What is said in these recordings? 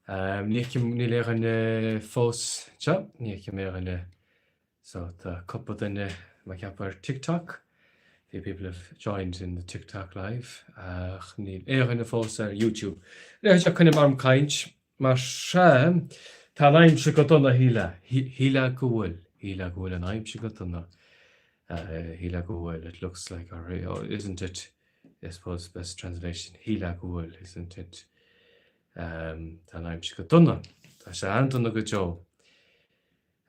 Ní le an fós ní mé an so the couple in my capper TikTok. The people have joined in the TikTok live. Ní in the fós YouTube. There's a kind of arm kainch. Mar tá naim se go donna híla gohfuil an aim se go donna híla gohfuil. It looks like, or isn't it? I suppose best translation híla gohfuil, isn't it? Tá naim se go donna. Tá se an donna go jo.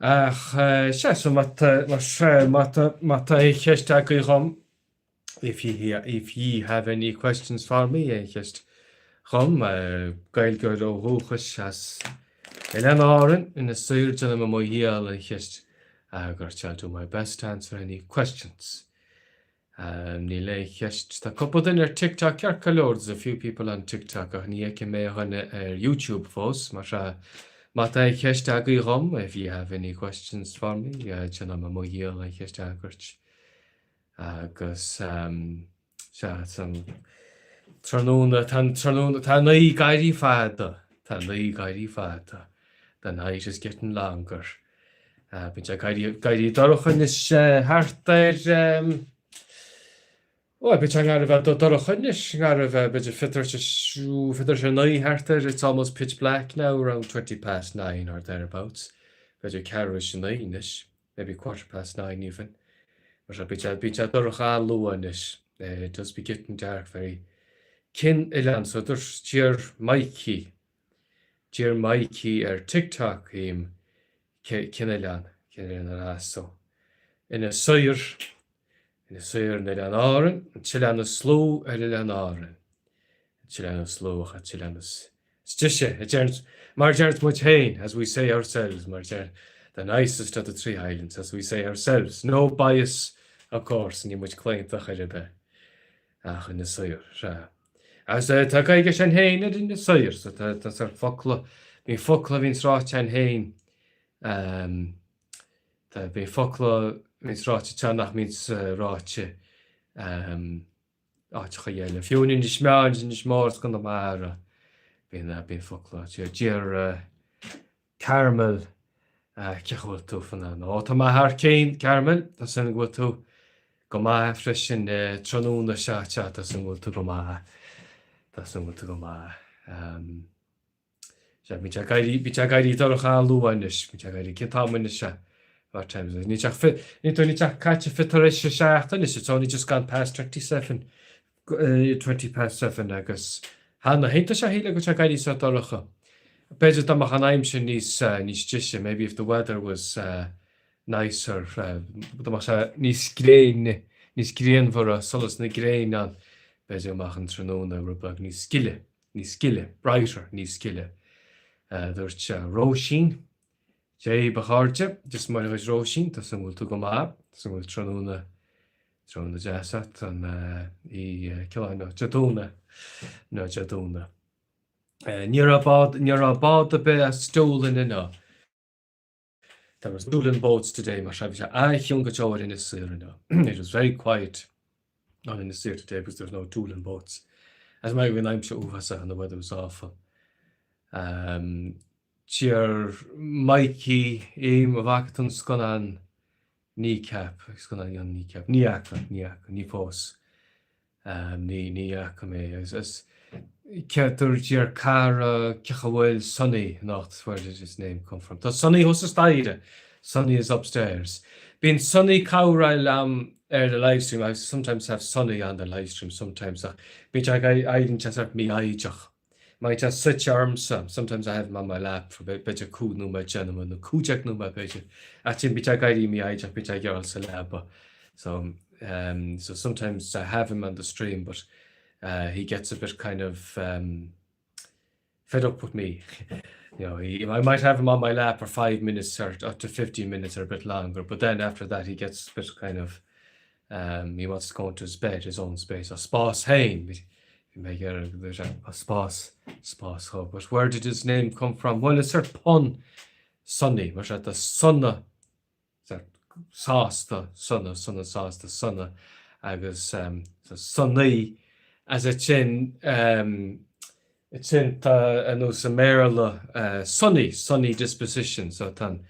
So mata cheiste go rom. If you have any questions for me, just rom gail go hochas as Ellen Oren in the search and my heel and just got do my best to answer any questions. Nile just a couple in their TikTok lords, a few people on TikTok and you can make on YouTube fos mata hashtag rom if you have any questions for me. Chana my heel and hashtag because some Tranun Tanai Gairi Fada. The night is getting longer. But I Gairi Dorochan is hard oh, but I'm out of Dorochan, out of a bit of fitter harder. It's almost pitch black now, around 9:20 or thereabouts. But you carriage 9ish, maybe 9:15 even. But a bit of Dorochan low-ish. It does be getting dark very. Kin ilan, so there's Dear Mikey TikTok him kin ilan so in a soyer ilan oren chilan slow ilan oren chilan slow chilanus stishe it margert much hain as we say ourselves margert the nicest of the three islands as we say ourselves, no bias of course, and you much claim the chiribe in the soyer as tá gaige an hain in the soyer so that's our fokla vins rach an hain tá be fokla vins rach chanach means rache chayel fiún in the smans in the smars gan mara bin fokla dear caramel kechol to fan an tá ma har cain caramel that's an go to go ma fresh in Tranún the cha that's an go to go ma that's an go to go ma mi gairi dorcha luanish mi gairi kitamanish what times ni catch fitterish shaft it's only just gone past 20 past 7 I guess hanna hinta shahila go gairi sa dorcha better than Mahanaimshin nis maybe if the weather was nicer nis grain for a solace na grain on better machen Tranuna rubag nis skille brighter nis skille there's Roisin Jay Baharja just my was Roisin that's some will to go map some will Tranuna Jassat and Kilano Jaduna near about the best stolen enough. There was stolen boats today, I young in the sea. It was very quiet on in the sea today because there's no stolen boats. As my when I'm sure and the weather was awful. Cheer Mikey aim of Acton's gone on kneecap, it's gone on young kneecap, knee pose. Knee as Keter Dear Cara Kechawel Sonny, not where did his name come from? The Sonny was died. Sonny is upstairs. Being Sonny Cowra Lam the live stream. I sometimes have Sonny on the live stream, sometimes which I didn't just have me ijach. My just such arms sometimes I have him on my lap for a bit of cool number gentleman, the Kujak number better. Actually which I guide me ijach, which I get also lab. So sometimes I have him on the stream, but he gets a bit kind of fed up with me. I might have him on my lap for 5 minutes or up to 15 minutes or a bit longer, but then after that he gets a bit kind of he wants to go into his bed, his own space. A spas hain. You may get a spas hub. But where did his name come from? Well, it's sort pun Sunny, was at the sunna sauce the sunna sauce the sunna agus Sunny as a chin it's in nó sa méile sunny disposition, so tan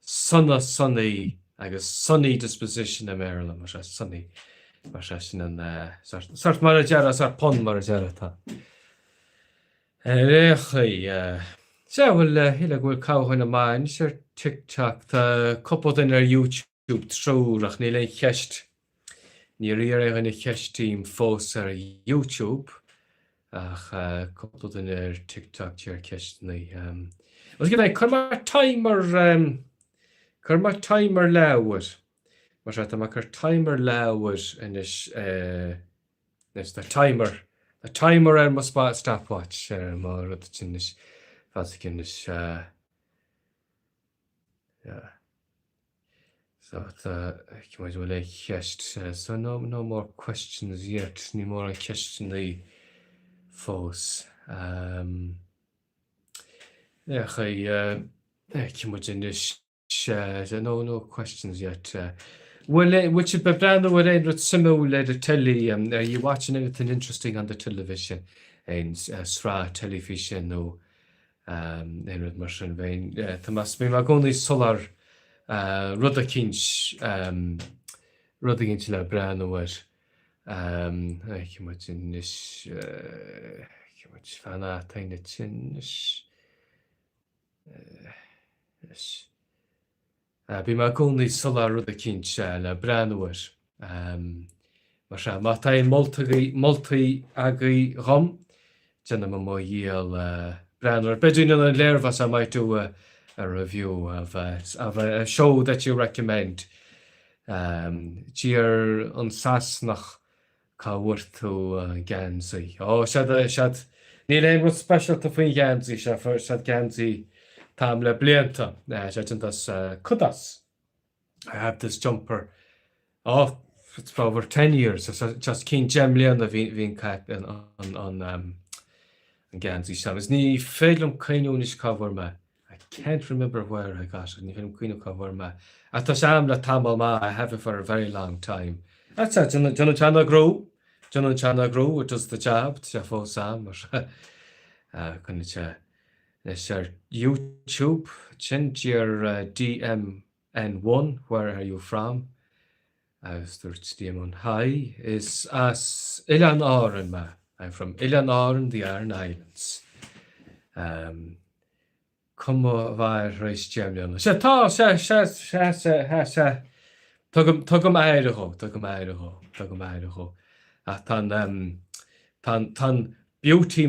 sunny agus sunny disposition a méile mar sunny mar sin an sort mar deara ar pon mar deara tá. Réchaí sé bhfuil hiile bhfuil cáhain na main sé TikTok tá couple in ar YouTube trúach ní le cheist ní riar chuine cheisttím fós ar YouTube ach couple in ar TikTok tíar ceistnaí. Was gin chur mar timer leabhar mar tá chur timer leabhar inis the timer ar mas stopwatch mar rud tinnis fasicinnis so might well cheist so no more questions yet, ní mór an ceistnaí fós. No questions yet. Which Brandon would end with simulated telly. Are you watching anything interesting on the television? And Spraoi television no with Martian Vein. Thomas me magoni solar Rudakins la Brandon was I can imagine this much fan thing that's in this yes. Bí mar gcónaí solar rud a cinse le breanúir mar se má tá moltaí agaí rom déanam má díal breanúir. Beidir na léirmhas I might do a review of a show that you recommend. Tíar an sasnach cá bhuirtú gansaí. Sead ní léon rud specialta faoin gansaí sead gansaí Tam le blianta kudas. I have this jumper. Oh, it's for over 10 years. So just keen gem leanda vín cap on Ganzi Shamas. Ní félum cainúnis cover ma. I can't remember where I got it. Ní félum cainú cover ma. Atá sam le tamal ma. I have it for a very long time. That's it. Jonathan Grow. It does the job. Jeffo Sam. There's your YouTube, change your DMN1, where are you from? As there's DMN. Hi, is as Ilan Oren ma. I'm from Ilan Oren, the Aran Islands. Come var race Gemlion. Tugum Idaho. Tan beauty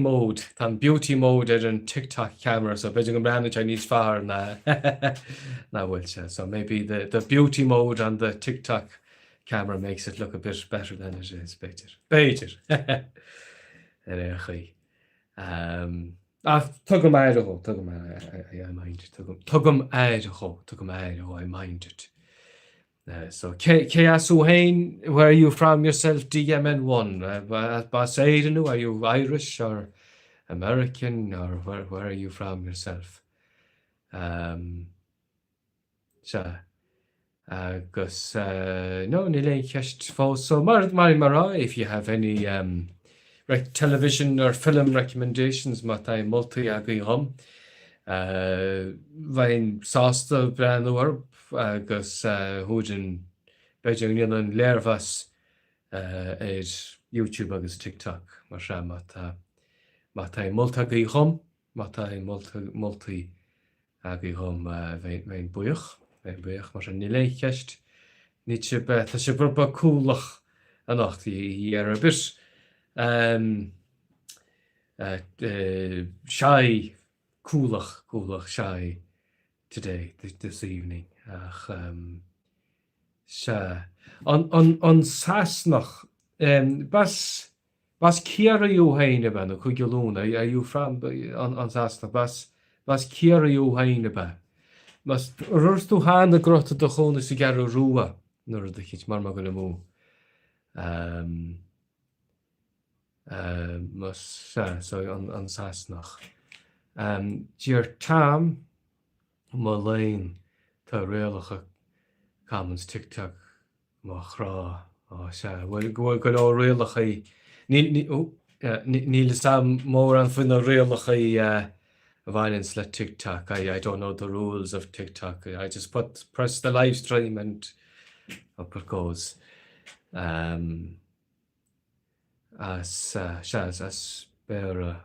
mode ar an TikTok camera, so beidir go brand Chinese far na bhfuil. So maybe the beauty mode on the TikTok camera makes it look a bit better than it is. Beidir. Tugum Idaho, I mind it. Tugum Idaho, I mind it. So Keasu Hain, where are you from yourself? DMN1. Basaidanu, are you Irish or American, or where are you from yourself? Gus no nile cheist fós. So Mara, if you have any television or film recommendations, matai multi agaí rom. Vain sásta breanúir agus húdin beidir an léirmhas YouTube agus TikTok mar se mátá multa agaí rom, mátá multi agaí rom vain buich mar se ní le cheist ní tá sé burba cúlach a nachtaí ar a bit shy coolach shy today, this evening. On Sasnach, bas Kiara you Haineba, Kuguluna, are you from on Sasnach? Bas Kiara you Haineba. Mas Rurstu Han the grot of the Hone Cigarro Rua, nor the Hitch Marmagulamu. So on Sasnach. Dear Tam Malain ta réalacha commons TikTok má chrá á se bhfuil go réalacha ní Níl sam mór an fin a réalach violence like TikTok. I don't know the rules of TikTok. I just press the live stream and up it goes. As bera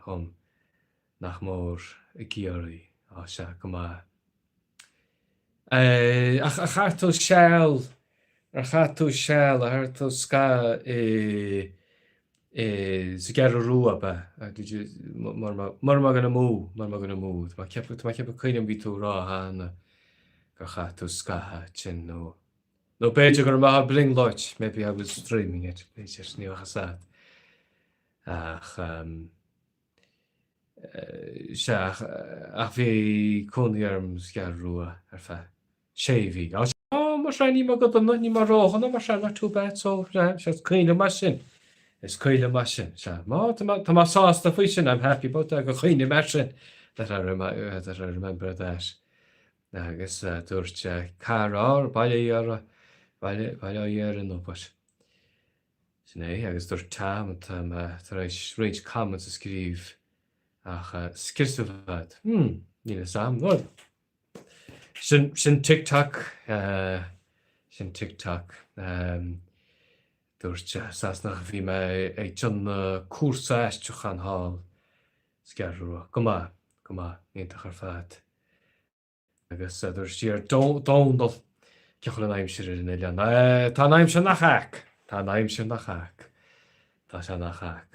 nach mór I géirí á se go má. A chatú seall a hartú ska sa gar rúa ba mar gan mú má cepa chuinem ví tú rá hána go chatú ska sin nó. No beidir gur má bling loit, maybe I was streaming it, beidir sníocha sad. Ach bhí cúnaarm gar rua fe séhí. Mar se ní go ní mar ráchan mar se mar tú bet so se cuioine mar sin. Is cuioine mar sin se. Tá má sásta fao sin, I'm happy about go chuoine mar sin that I remember that. Agus dúirt carár bailíar bailíar an opad. Sinné agus dúirt tam tar éis réid comments a scríb ach skirstufad. Níl sam nó. Sin TikTok dúirt sasnach bhí me ag John cuasa eisteach an hall scarú. Go má níntach ar fad. Agus dúirt síar dóndal ceachil an aimsir in Ilian. Tá aimse nach hac. Tá aimse nach hac. Tá se nach hac.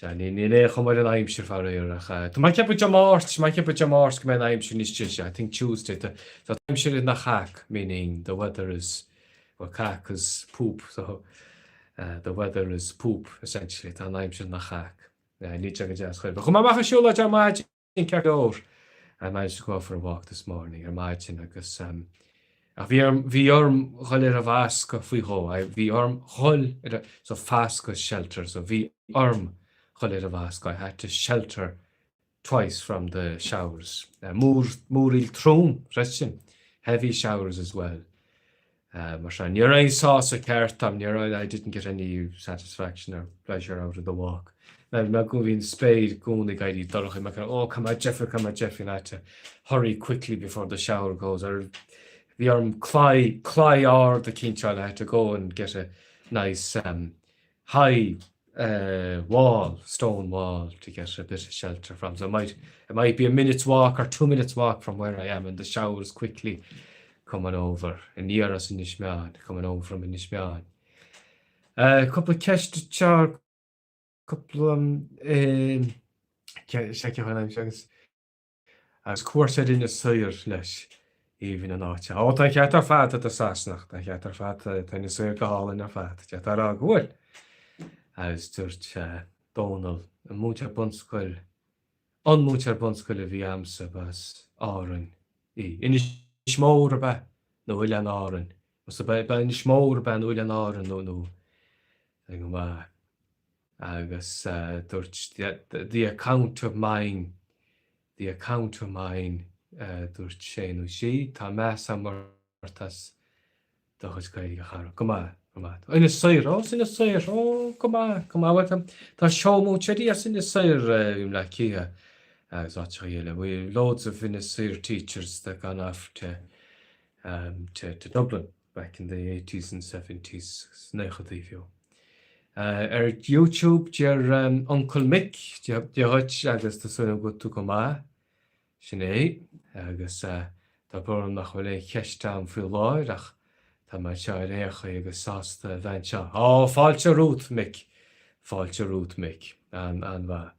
Ní chumar an aimsir far éireach. Tá mai cepa Jamárt go mé aimsir níos tíise. I think Tuesday. Tá aimsir in nach hac, meaning the weather is, well, cack is poop, so the weather is poop, essentially. Tá aimsir nach hac. Ní teag jazz chuir. But chumar macha siúla Jamáid in ceadóir. I managed to go for a walk this morning. Imagine agus bhí orm chuil ar a bhas go faoi hó. Bhí orm chuil so fast go shelter. So bhí orm chuil ar a bhas go. I had to shelter twice from the showers. Múr trún, restin. Heavy showers as well. Mar sin, níor aon sás a ceartam, I didn't get any satisfaction or pleasure out of the walk. Now go in spade, go the guy dorch him. Come on, Jeffrey, I had to hurry quickly before the shower goes. Or the arm Cly or the king child, I had to go and get a nice high stone wall to get a bit of shelter from. So it might be a minute's walk or 2 minutes walk from where I am, and the shower's quickly coming over. And near us in Ishmael, coming over from Ishmael. A couple of kest char. Couple as cuairtead in a saoir leis even an áte. Tá cheart ar fad a sasnach, tá cheart ar fad tá na saoir go hálainn ar fad. Teart ar a gúil. Agus dúirt Donal an mútear bunscoil a bhí amsa bas áran í. Inis mór ba nó bhfuil an áran. Mas ba inis mór ba nó bhfuil an áran nó. Go bha. Agus the account of mine dúirt sé nó sí tá me martas do chuid gaige chara. Go má. Ina saoir, go má tá seomú tedí as ina saoir le cíthe agus áte chéile. We loads of ina saoir teachers that gone off to Dublin back in the 80s and 70s. Snéchadífiú. YouTube dear Uncle Mick dehoit agus tá sunna go tú go má sinné agus tá brom nach bhfuil cheistám fiú láir ach tá mar se récha agus sásta bhain seo. Fáilte rút Mick an bha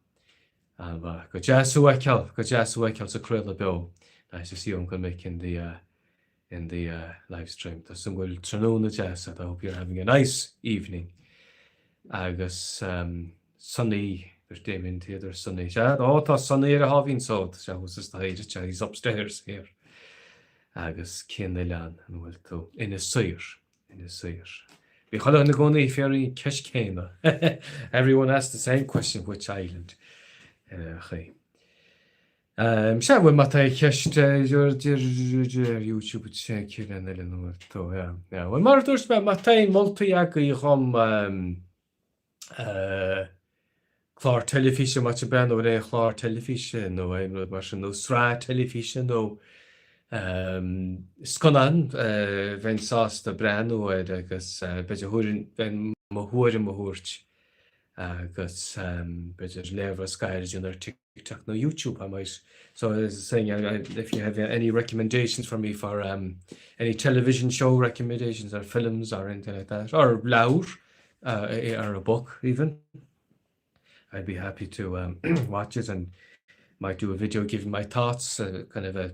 go jazzú eiceil sa cruile be. Nice to see Uncle Mick in the live stream. Tá sun bhfuil tróna jazz. I hope you're having a nice evening. Agus sunny, there's Damien Theatre sunny. Tá sunny ar a hábhín sót, se was just the he's upstairs here. Agus cin lean an bhfuil tú ina saoir. Bhí chola na gcónaí fearí ceis céime. Everyone asked the same question, which island? Se bhfuil mata ceist YouTube sé cían ile nó tú. Bhfuil mar dúirt be matain moltaí aga í chum chlár telefíe mat se ben ó é chlár telefíe nó é mar nó srá telefíe nó sconan bhain sásta breanú agus beidir thuúrin ben thuir mo thuirt agus beidir lever Skyrim or TikTok, no YouTube. I might. So as saying, if you have any recommendations for me for any television show recommendations or films or anything like that, or loud, or a book even, I'd be happy to watch it and might do a video giving my thoughts, kind of a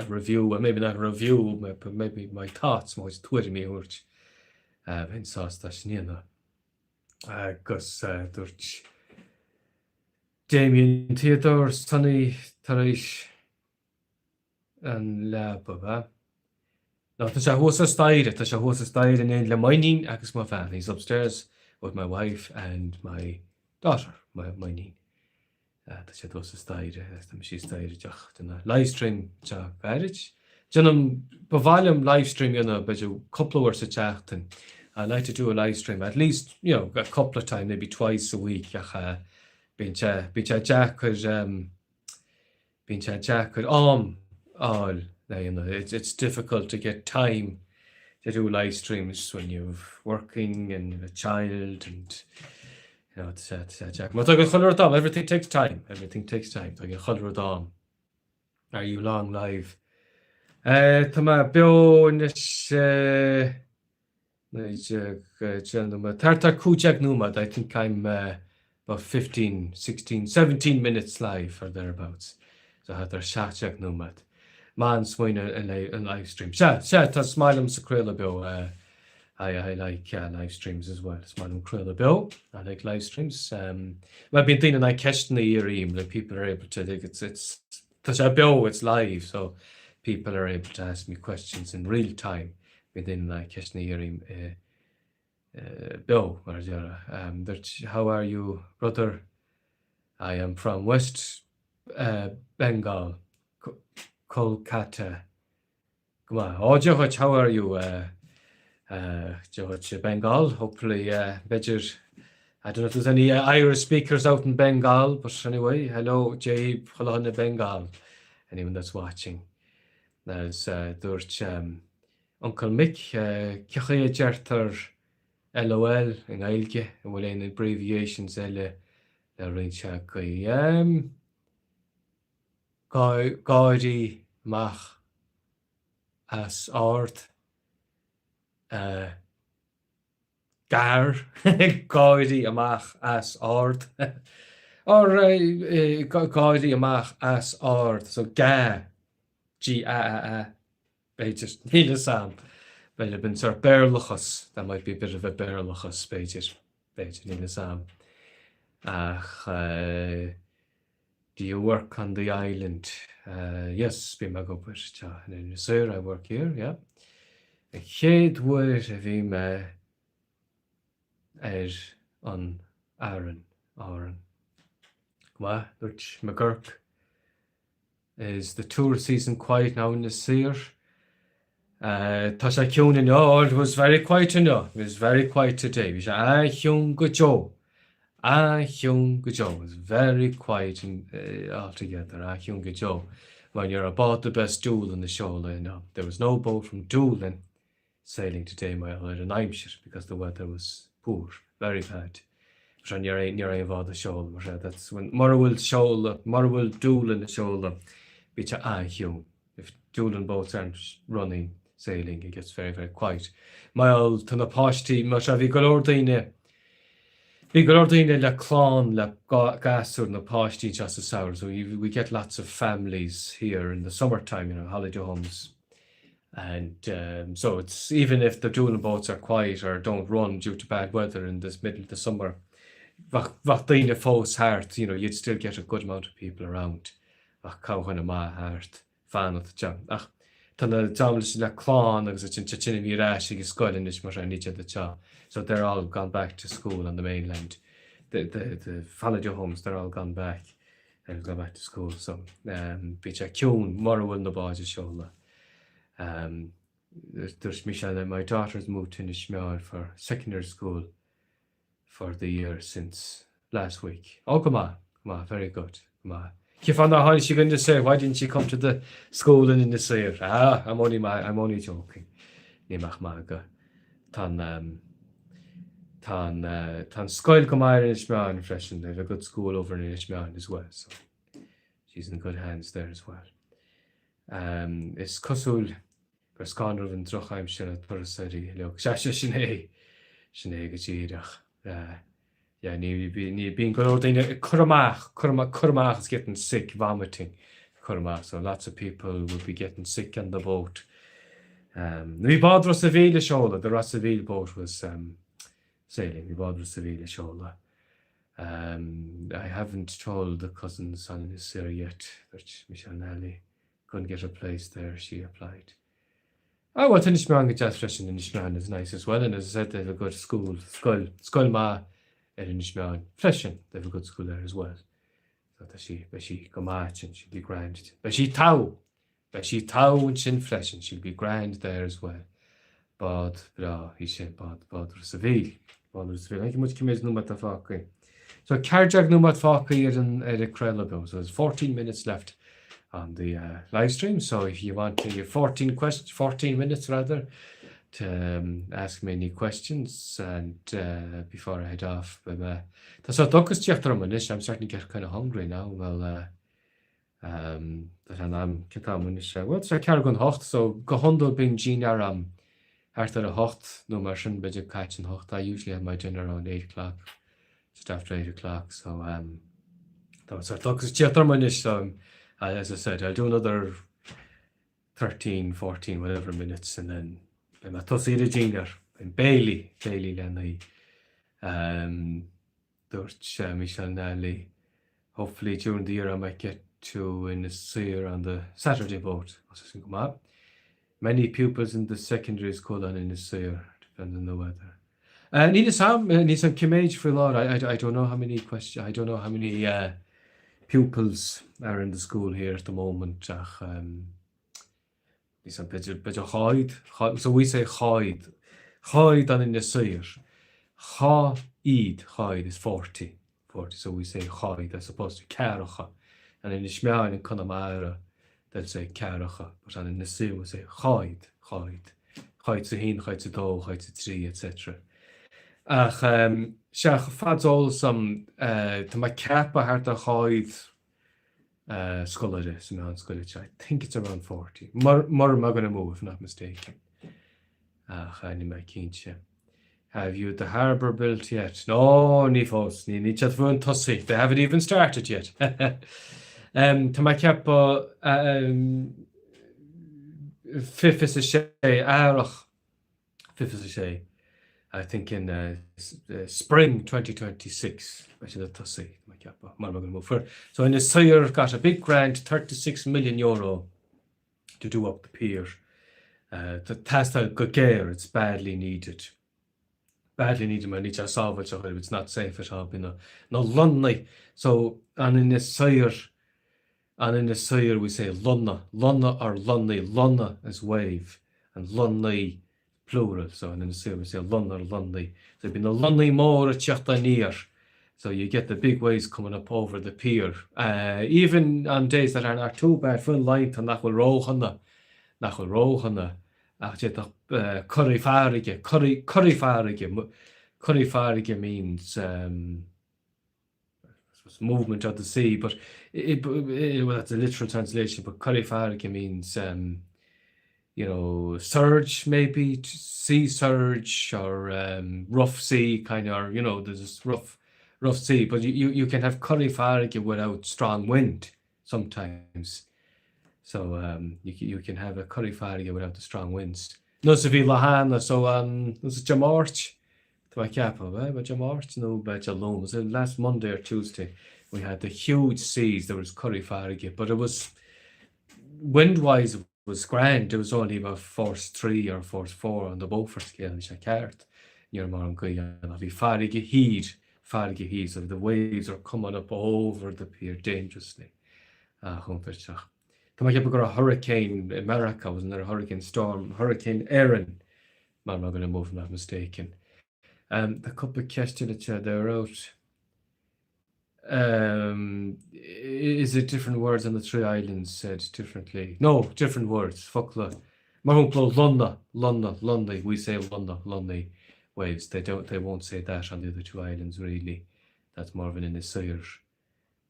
review, or maybe not a review, but maybe my thoughts. Most Twitter me which in Sastashnina. Agus dúirt Damien Theodore Sunny taréis an lepa. No, tá sé thuas a staire in le Mainín agus má fan. He's upstairs with my wife and my daughter, my Mainín. Tá sé thuas a staire, she staire deach duna livestream teach garage. Jannam bhhailm livestream a couple of hours a teachtain. I like to do a live stream at least, a couple of times, maybe twice a week. Been Jack could all. It's difficult to get time to do live streams when you're working and a child and it's Jack. But everything takes time. Are you long live? Tama bio in this Tartar Kujak Numad, I think I'm about 15, 16, 17 minutes live or thereabouts. So I had their Shachak Numad. Man swing a live stream. Shat, smile Sakrilla Bill. I like live streams as well. Smile Krilla Bill. I like live streams. I've been thinking I catch in the ear that people are able to think it's Bill, it's live, so people are able to ask me questions in real time. Within Keshni Bill, how are you, brother? I am from West Bengal, Kolkata. Come on, George, how are you, George Bengal? Hopefully, better. I don't know if there's any Irish speakers out in Bengal, but anyway, hello, Jabe, hello in Bengal. Anyone that's watching, there's Uncle Mick, Ceché Jertar LOL in Ailge, and we'll in abbreviations le rincha Gaudi Mach as Art Gar Gaudi Amach as Art or Gaudi Amach as Art, so Ga G-A-A-A. Just Neil Sam. Well, I've been sort of bearluchas. That might be a bit of a bearluchas, Beijing Neil Sam. Do you work on the island? Yes, be my go and sir, I work here, yeah. A chéad word a bhí me on Aaron. Gwa, dúirt McGurk. Is the tour season quiet now in the Seer? It was very quiet enough. It was very quiet today. We said, good job. It was very quiet altogether. Good job. When you're about the best Dool in the shoreline. There was no boat from Doolin sailing today, my lord, in Imeshire because the weather was poor, very bad. But on your about the shoulder, that's when Morwell Dool in the shoulder. Which if Doolin boats aren't running, sailing, it gets very, very quiet. My old Tanapashti, Mashavi Galordine La Clon, La Gasur, Napashti, just as sour. So we get lots of families here in the summertime, holiday homes. And so it's even if the Doolin boats are quiet or don't run due to bad weather in this middle of the summer, Vachdine Fos Heart, you'd still get a good amount of people around. Cowhan ma heart fan of the job. Tan Jamlis La Clon, because it's in Chachini Rash, is good in this much I need the cha. So they're all gone back to school on the mainland. The holiday homes, they're all gone back. They've gone back to school. So Bicha Kyun, Morrowind the Baja Shola. There's Michelle and my daughter's moved to Nishmar for secondary school for the year since last week. Oh, come on, very good. Come on. How is she going to say? Why didn't she come to the school in the year? I'm only joking. Nímach maga. Tan scoil gomair in Ishmael freshen. They have a good school over in Ishmael as well, so she's in good hands there as well. It's Cosul Gosconor and Drochheim Shin at Torasari. Look, Shasha Shine Gajirach. Yeah, need being good old Kurmach is getting sick, vomiting. Kurmach, so lots of people will be getting sick on the boat. We bought Rossaville Shola. The Rossaville boat was sailing. We bought Rossaville Shola. I haven't told the cousins on this yet that Michelle Nally couldn't get a place there. She applied. Oh, well, Tinishman Jazz Fresh in Nishman is nice as well. And as I said, they have a good school. Skull Ma at Nishman. Freshen, they have a good school there as well. So that she go match and she'll be grand. But she tau and Shin Freshen, she'll be grand there as well. But he said, Bod Seville. Thank you much, Committee Numat Faki. So, Carjag Numat Faki at a Krelago. So, there's 14 minutes left on the live stream. So, if you want to, 14 minutes rather, to ask me any questions. And before I head off, that's what Douglas Jeffrey I'm starting to get kind of hungry now. Well, that I'm well, so Carrigan Hocht, so Gohondo being Jean Aram. After a hocht, no merchant, but you catch and hocht. I usually have my dinner around 8 o'clock, just after 8 o'clock. So, that was our talk. So, as I said, I'll do another 13, 14, whatever minutes, and then I'm a Tossida Junior and Bailey Lenny, Dorch Michelle Nally. Hopefully, during the year, I might get to in the Seer on the Saturday boat. Many pupils in the secondary school and in the Seer, depending on the weather. Need some Kimage for Lord. I don't know how many questions. I don't know how many pupils are in the school here at the moment. So we say hide and in the Seer. Hide is 40. So we say hide as opposed to Karacha. And in the Shmean and Connemara, they'll say Karacha, but in the sea we say hide to hin, hide to do, hide to tree, etc. Shach fads all some to my cap I had to hide scholarship, I think it's around 40. More am I gonna move if not mistaken. Anyway, Kinche. Have you the harbour built yet? No, Nifos, ni chat fun tossy. They haven't even started yet. To my cap, fifth is a shay, fifth is a shay. I think in spring 2026. I should have to say my cap. So in the Sire got a big grant, 36 million euro, to do up the pier. The Tastal Gogare, it's badly needed. Man, need to solve it, so it's not safe at all. No Lunny. So and in the Sire. And in the Sire we say Lunna or Lunny. Lunna is wave and Lunny plural. So in the Sire we say Lunna or Lunny. So there'd be no Lunny more at Chachtanier. So you get the big waves coming up over the pier. Even on days that are not too bad, full line to Nachwil Rohanna. Curry farige means movement of the sea, but well, that's a literal translation. But curry farige means surge, maybe sea surge or rough sea kind of, there's this rough sea. But you can have curry farige without strong wind sometimes. So you can have a curry farige without the strong winds. No, so vi lahana. So this is Jamorch. To my capital, but Jamorch no, but alone. Was it last Monday or Tuesday? We had the huge seas. There was curry farige, but it was wind-wise. It was grand. It was only about force 3 or force 4 on the Beaufort scale in Shakart. Near Moranguya, and I'll be farige heat. So the waves are coming up over the pier dangerously. Come on, got a hurricane in America, wasn't there a hurricane storm? Hurricane Erin. I'm not going to move, if I'm not mistaken. The couple of questions that they wrote. Is it different words on the three islands said differently? No, different words. Fuckla. Marunplo Lunda. We say Lunda waves. They won't say that on the other two islands really. That's more of an Inisir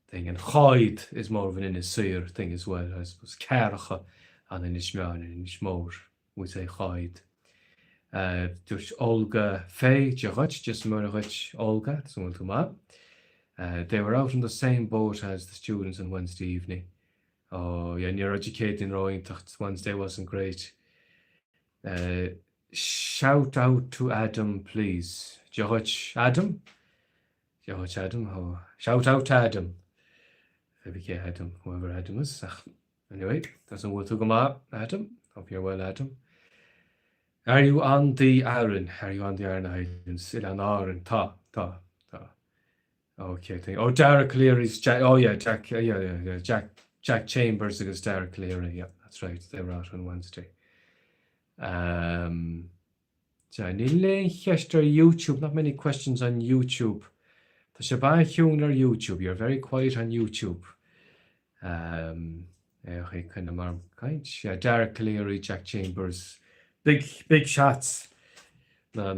thing. And Choid is more of an Inisir thing as well. I suppose Caracha and Inishmean and Inishmor. We say Choid. There's Olga Faye, just Murrich Olga, someone to map. They were out on the same boat as the students on Wednesday evening. Oh, yeah, and you're educating rowing. Wednesday wasn't great. Shout out to Adam, please. Adam? Oh, shout out to Adam. Maybe Adam, whoever Adam is. Anyway, doesn't want to come up, Adam. Hope you're well, Adam. Are you on the Aran? Islands? Ilan Aran, ta. Okay, thank you. Oh, Derek Cleary's Jack. Oh, yeah, Jack. Yeah. Jack Chambers against Derek Cleary. Yeah, that's right. They were out on Wednesday. YouTube. Not many questions on YouTube. The Shabai Huner YouTube. You're very quiet on YouTube. Okay, kind of more kind. Yeah, Derek Cleary, Jack Chambers. Big shots. Na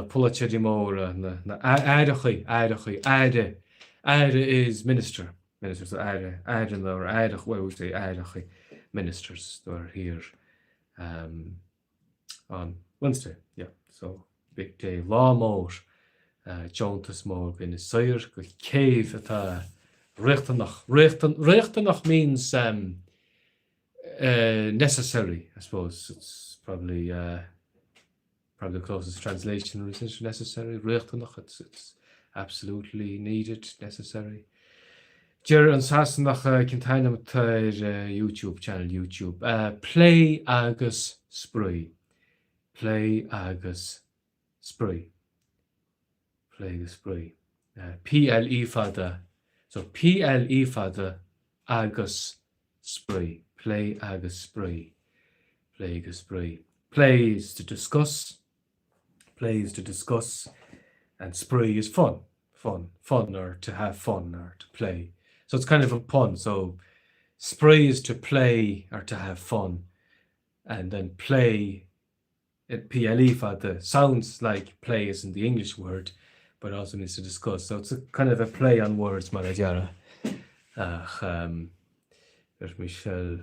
Pulitzer di Mora, na Ada is minister. Ministers, Ada, or Ada, what would say, Ada, ministers that are here on Wednesday. Yeah, so big day. Law mode, Jontas mode in the sire, cave at Rechtenach. Rechtenach means necessary, I suppose. It's probably the closest translation is necessary. It's absolutely needed, necessary. Jer an Sassenach contain YouTube channel YouTube. Play agus Spraoi. Play agus Spraoi. PLE fada. So PLE fada agus Spraoi. Play agus Spraoi. Play is to discuss. And Spraoi is fun, or to have fun, or to play. So it's kind of a pun. So Spraoi is to play or to have fun, and then play. PLE fada sounds like play isn't the English word, but also means to discuss. So it's a kind of a play on words, Malajara. There's Michelle,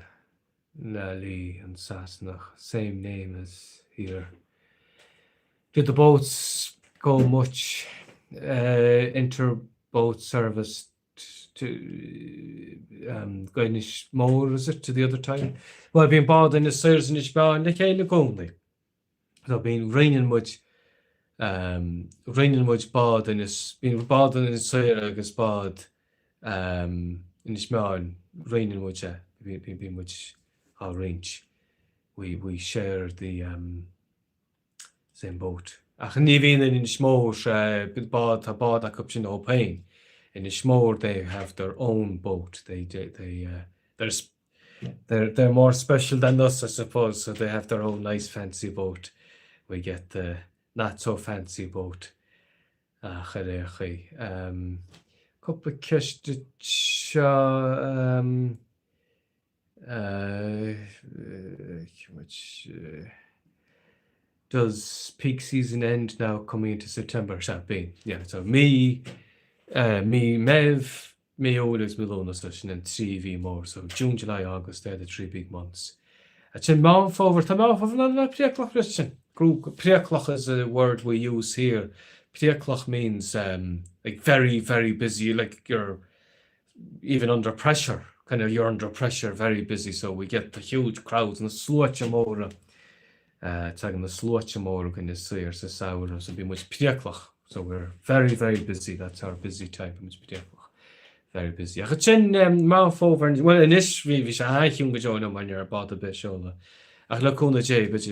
Lally, and Sasnach, same name as here. Did the boats go much inter-boat service to Gainish more, is it, to the other time? Well, being bad in the Sires and Ishba and the Kailic only. So being raining much bad in this, being bad in the Sire, I guess bad in Ishba, raining much, being much our range. We share the same boat. Ach ní bhíonn in Smór bad a cup sin ó pain. In Smór they have their own boat. They're more special than us, I suppose. So they have their own nice fancy boat. We get the not so fancy boat. Couple of which does peak season end now coming into September? Yeah, so me, Mev, me Olis, Milona session, and 3 more. So June, July, August, they're the 3 big months. It's in mouth over to mouth of another Priaklach Christian. Priaklach is a word we use here. Priaklach means like very, very busy, like you're even under pressure. You're under pressure, very busy. So we get the huge crowds and the sluatchamora. Taking the sluatchamora in the Sire, so sour, so be much priaklach. So we're very, very busy. That's our busy time. Much priaklach. Very busy. I can mouth over. Well, in this we should have young join when you're about a bit shoulder. I look on the J, but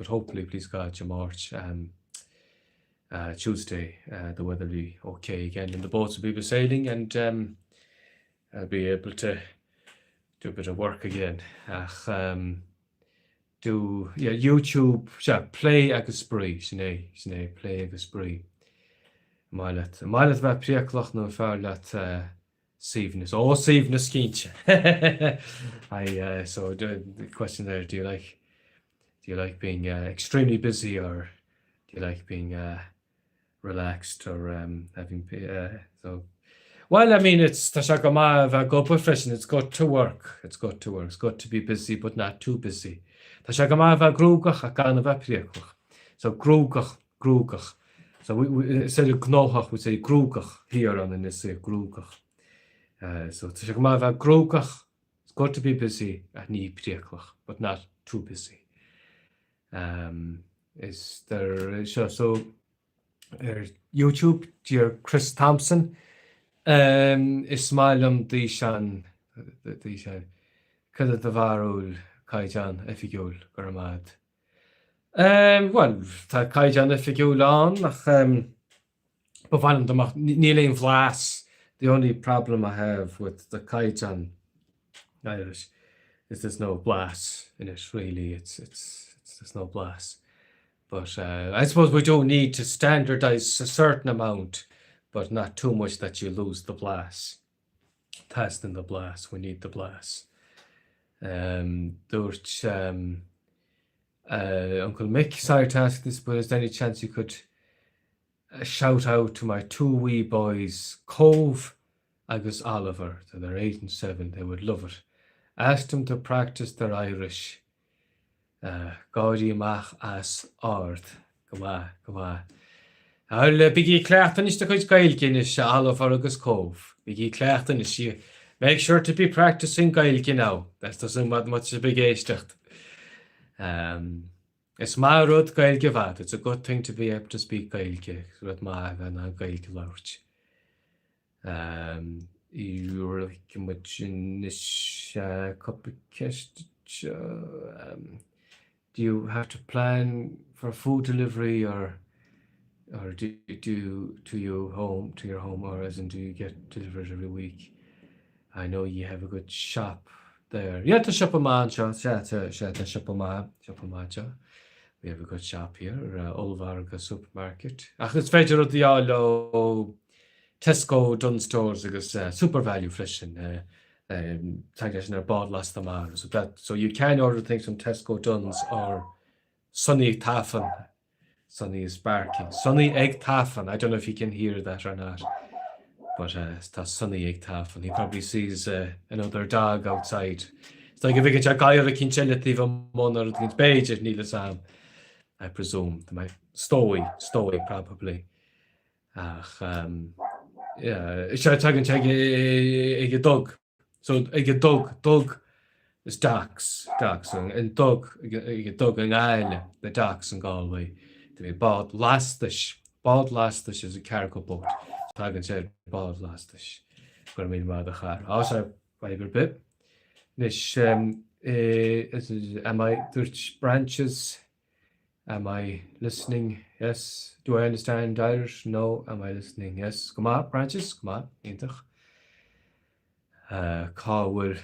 hopefully, please God, March. Tuesday, the weather will be okay again, and the boats will be sailing, and I'll be able to do a bit of work again. YouTube, play agus Spraoi, Sinead, play agus Spraoi. Mailet bheith príachlach nó fear leat Stephenus. Oh, Stephenus Keach. So the question there: do you like being extremely busy, or do you like being relaxed, or having so? Well, I mean, it's go profession. It's good to work. It's good to work. It's good to be busy, but not too busy. Grúgach a gan príachlach. So grúgach. So we instead of gnochach, we say grúgach here on in this grúgach. So grúgach, it's good to be busy at ní príachlach, but not too busy. Is there so YouTube, dear Chris Thompson, is málum díshan cad varúil caijan effigiúil gurmad. Well, tá caijan effigiúil on nach bhain amach níl vlas. The only problem I have with the caijan Irish is there's no blas in it. Really, it's there's no blas. But I suppose we do need to standardize a certain amount, but not too much that you lose the blas. Testing the blas, we need the blas. Uncle Mick, sorry to ask this, but is there any chance you could shout out to my two wee boys, Cove agus Oliver? So they're 8 and 7. They would love it. Ask them to practice their Irish. Gaudi mach as ard. Come on. I'll biggie Clachton is the good Gailkin is Oliver agus Cove. Biggie Clachton is she. Make sure to be practicing Gailkin now. That doesn't matter much a big age. It's my road Gailge vat. It's a good thing to be able to speak Gailge. Rud ma and Gailge large. You're like much in this cup of cash. Do you have to plan for food delivery, or do you to your home, or as in do you get delivered every week? I know you have a good shop there. Yeah, the shop of man, the shop of man. We have a good shop here, Ulvarga supermarket. It's feidir the all Tesco Dunn stores agus super value freshen. Tag bought last time. So you can order things from Tesco Dunn's or Sunny Taffin. Sunny is barking. Sunny Egg Taffin. I don't know if you can hear that or not, but it's Sunny Egg Taffin. He probably sees another dog outside. It's like if you get a guy or a kinchelity from one or the page at Neil Sam, I presume. My Stowy probably. Yeah, should I tag and check a dog? So I get dog is ducks, and dog and Isle, the ducks in Galway. To be bought lastish is a cargo boat. Tag and said bought lastish. Gonna mean by the car. Also, fiber bit. Nish am I there's branches? Am I listening? Yes. Do I understand Irish? No. Am I listening? Yes. Come on, branches. Come on. Intach. Cáhfuil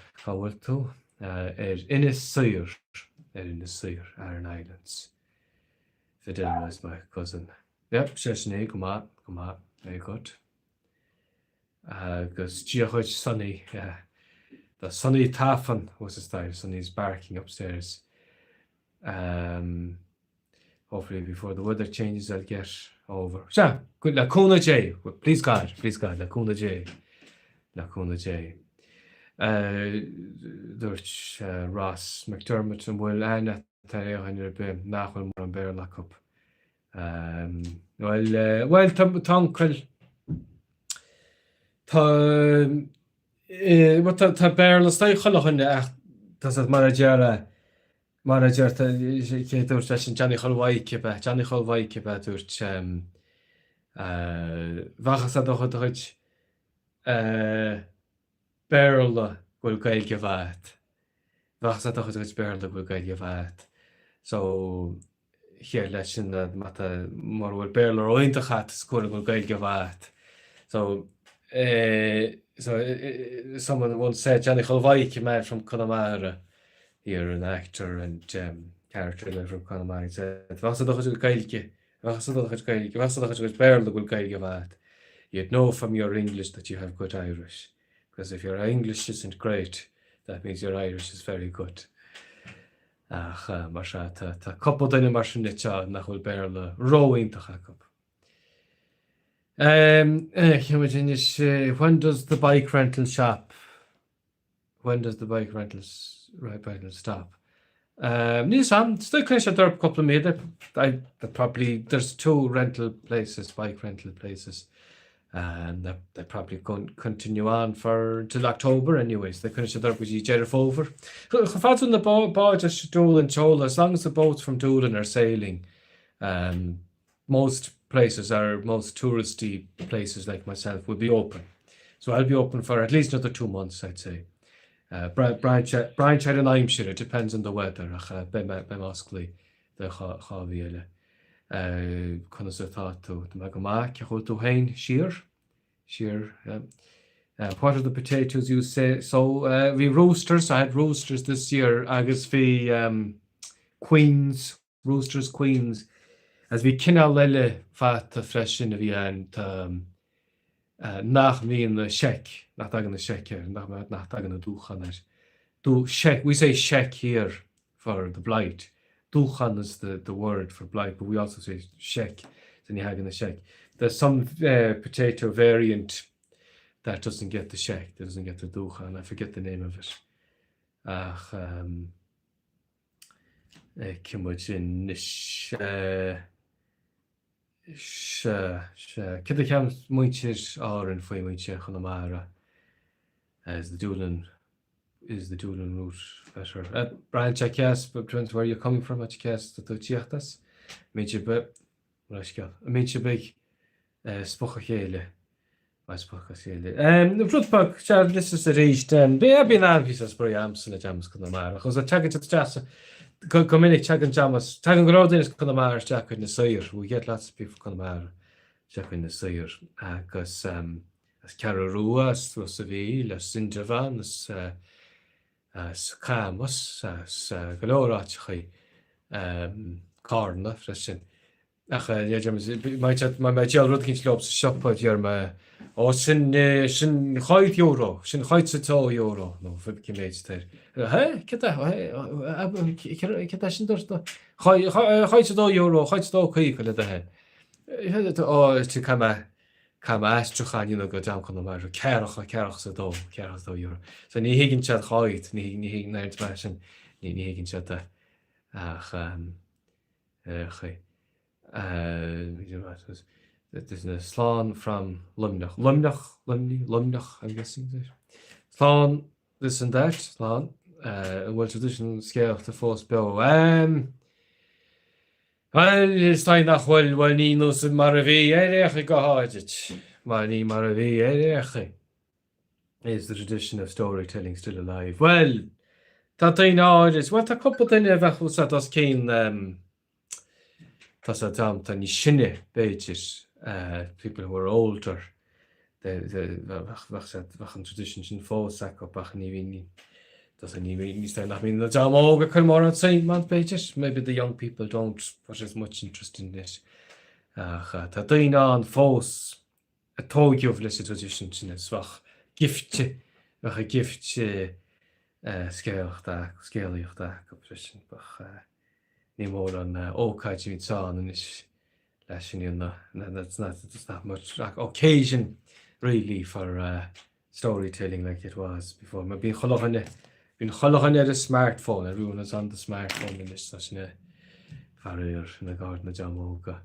tú in Syr, Aran Islands. Fidel is my cousin. Yep, Sheshni, come on, very good. Because Giachoch Sunny, the Sunny Taffin was his style. Sunny's barking upstairs. Hopefully before the weather changes I'll get over. So, good Lacuna J. Please God, Lacuna J. There's Ross McDermott and Will Anna Tareohan be nachhol mar an bear lock up. Well, Tonkel tá bear le stoi cholochan ach tas at manager céúir sin Johnny Cholwaike dúirt bhachas a dochad Berla will gael gyfad. Fach sa doch ydych berla will gael gyfad. So here lesson that mata more will berla or into hat score will gael gyfad. So someone once said Johnny Cholwaike man from Connemara here, an actor and character from Connemara, said fach sa doch ydych gael barely will guide you that. You'd know from your English that you have good Irish. Because if your English isn't great, that means your Irish is very good. Mar tá couple duine mar sin nite nach bhfuil barely roíntach acu. When does the bike rental shop? When does the bike rental stop? Still kind of a couple of minutes. There's 2 rental places, bike rental places, and they're probably going to continue on till October anyways. They kind of with each other over. When the boat is Doolin Chola, as long as the boats from Doolin are sailing, most touristy places like myself will be open. So I'll be open for at least another 2 months, I'd say. Branchide and Aimshire, it depends on the weather. Basically, the Javiele. What are the potatoes you say? So we roosters. I had roosters this year. Agus we queens, roosters, queens. As we kinna lele fat fresh in the and nach me in the sheck, not tagging the sheck here, not tagging the duchan. Do sheck. We say sheck here for the blight. Duchan is the word for blight, but we also say sheck. Then you have in the sheck. There's some potato variant that doesn't get the sheck, that doesn't get the duchan. I forget the name of it. Kid cam muintir áran faoi muinte chunamara as the Doolin route better. Brian Chakes, but depends where you're coming from, at Chakes to Chiachtas. Major bit major big Spochachele. The Floodbug, this is the reached and be an piece of Spraoi Amson at Jams Conamara. Because I check it at the Jassa. Come in, check and Jamas. Tagging Grodin is Conamara, Jack in the Sire. We get lots of people Conamara, Jack in the Sire. Because as Cararua, as Seville, as Sinjavan, as Camus, as Galorach, Carna, Freshen. My jail Rudkin slopes shop out your sin €5, sin €5 no, for the kimates there. Hey, get that, €5 quick, let the head. To come ask Chuchan, you know, go down on the matter. Carach, €2. So, ni higgin chat height, ni higgin night fashion, ni higgin chat that. There's a Slán from Lumnach, I'm guessing. Slán, this and that, Slán. Well, traditional scale to force bill. Well, it's time nach well, ni no sin maravi, go hajit. Ni maravi, is the tradition of storytelling still alive? Well, that I know is what a couple of things that us keen, that's a damn tiny shinny pages. People who are older, the traditions in full sack up back in doesn't even stand. I mean, the jam over come more on same month pages. Maybe the young people don't put as much interest in this. Tadina on false a toy of less traditions in a swach gift, a gift scale of that composition, but ni more on Okaji with son and this. That's not much occasion really for storytelling like it was before. I've been cholochan at a smartphone. Everyone is on the smartphone in this such a farrier in the garden of Jamoga.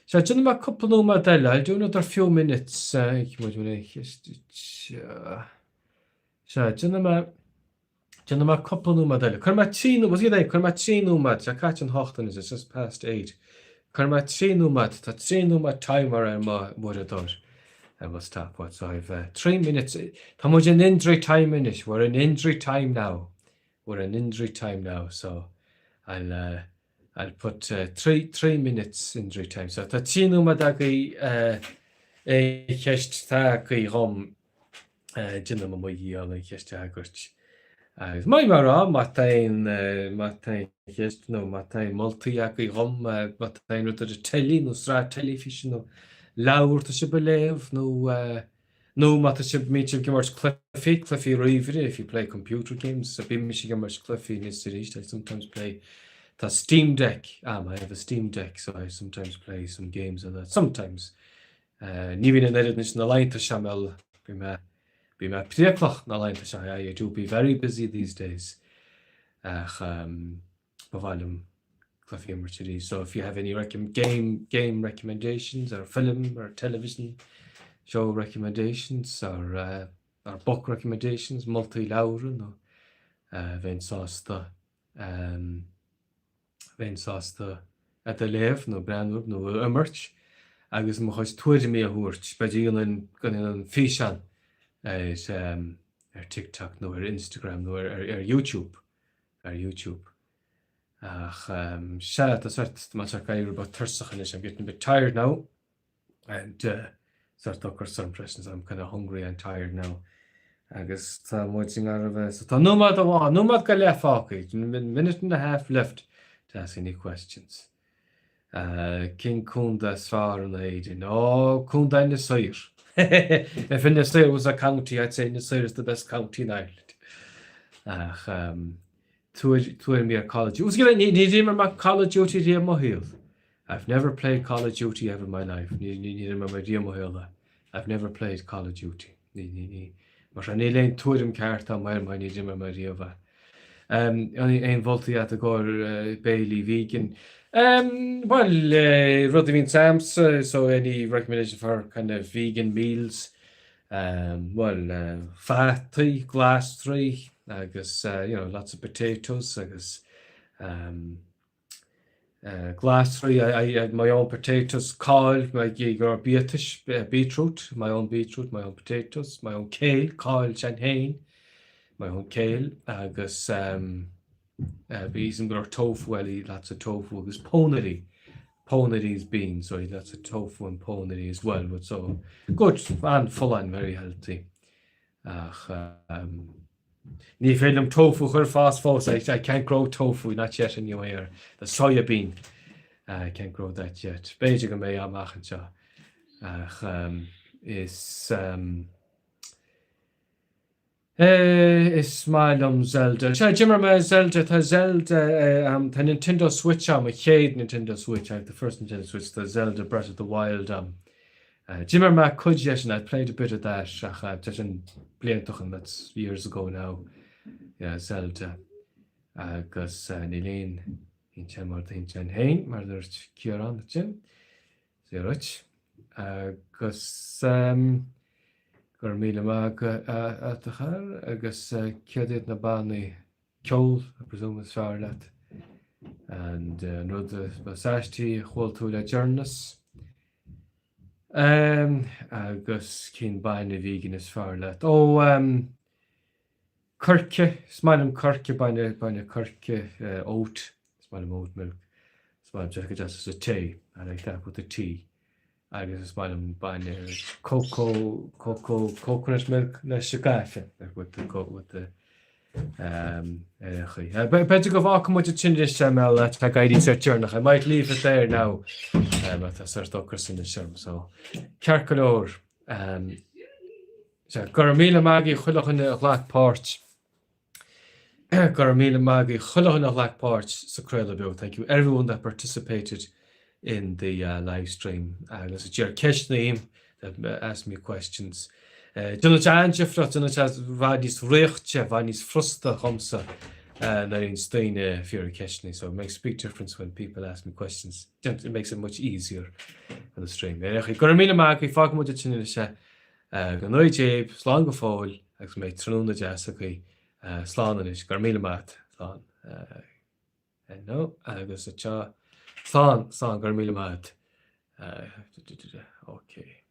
So I done a couple of Madella. I'll do another few minutes. So I done a couple of Madella. Carmacino was there. Carmacino mat. I catch and hochten is it's just past 8. Carmacino mat. That mat timer and what it does. I must stop. What so I've 3 minutes. How much an injury time in it? We're in injury time now. So I'll put 3 minutes injury time. So Tachino madagi kest taki rom. Jinama moyi ala kest agurch. Mai mar matain just no matain multi ag rom matain ru a telly no stra television no lawer to se beleef no mat me gimmers Cliffy River if you play computer games so be gimmers Cliffy in this series I sometimes play the Steam Deck I have a Steam Deck so I sometimes play some games of that sometimes ni in na line to shamel be my priaclach na line to I do be very busy these days Bavalum Cliffy Mercedes. So if you have any game recommendations or film or television show recommendations or book recommendations, multi-lawer no ven sásta at the leif no brandú no immert agus mo chuis tuaide mé a thuirt beidir gan an fián is TikTok no Instagram no YouTube YouTube. Se a sort mat gaiir about thursachan is I'm getting a bit tired now and sort of some impressions I'm kind of hungry and tired now agus tá muing ar so tá nómad go leácha minute and a half left to ask any questions King Kunda svar an éidir Kunda in the Sire if in the Sire was a county I'd say Sire is the best county in Ireland to me college. Was given need my Call of Duty dear Mohil. I've never played Call of Duty ever in my life. Need my dear Mohil. I've never played Call of Duty. But I need a tourism cart on my need my dear. Only ein volti at the go Bailey vegan. Rudimine Sam's so any recommendation for kind of vegan meals? Fat tree, glass tree. Agus lots of potatoes agus glass tree I had my own potatoes caul my gigar beetroot my own potatoes my own kale caul champagne my own kale agus bees and tofu lots of tofu agus poneri beans so lots of tofu and poneri as well but so good and full and very healthy Ní félim tofu chur fast fós I can't grow tofu not yet in your air the soya bean I can't grow that yet Beijing go mé amachchan seo is málum Zelda Jimmer me Zelda tá tá Nintendo Switch am a chéad Nintendo Switch I have the first Nintendo Switch the Zelda Breath of the Wild Jimmer ma could I played a bit of that bliantochen that's years ago now Zelda agus níléon hin mar hin hain mar dúirt Kieran sin sé ruit agus gur míle atachar agus ceadéad na bannaí ceol I presume is fear leat and rud sáistí chomhil tú le dearnas agus cin bainna vegan is fear leat Kirke smailm Kirke bainna Kirke oat smailm oat milk smailm just as a tea I like that with the tea agus smailm bainna coconut milk na sigafe with the better go bhá muid tindir sem tá gaiidí sé tearnach I might leave it there now but sort of in the sherm so Cercolór gur míle maigi chuilechan a Blackport gur míle maigi chuilechan a Blackport sa Creilebeo thank you everyone that participated in the live stream agus a dear Keshnaim that asked me questions Dúnat anjefrat dúnat bhaidís réochte bhaidís frusta chomsa na in steine fear Keshni so it makes a big difference when people ask me questions it makes it much easier on the stream gur míle maigi fág mu tinine se go nóid Jabe slán go fáil agus mé trúna deasa chu sláán is gur míle mat slán no agus a slán gur míle mat okay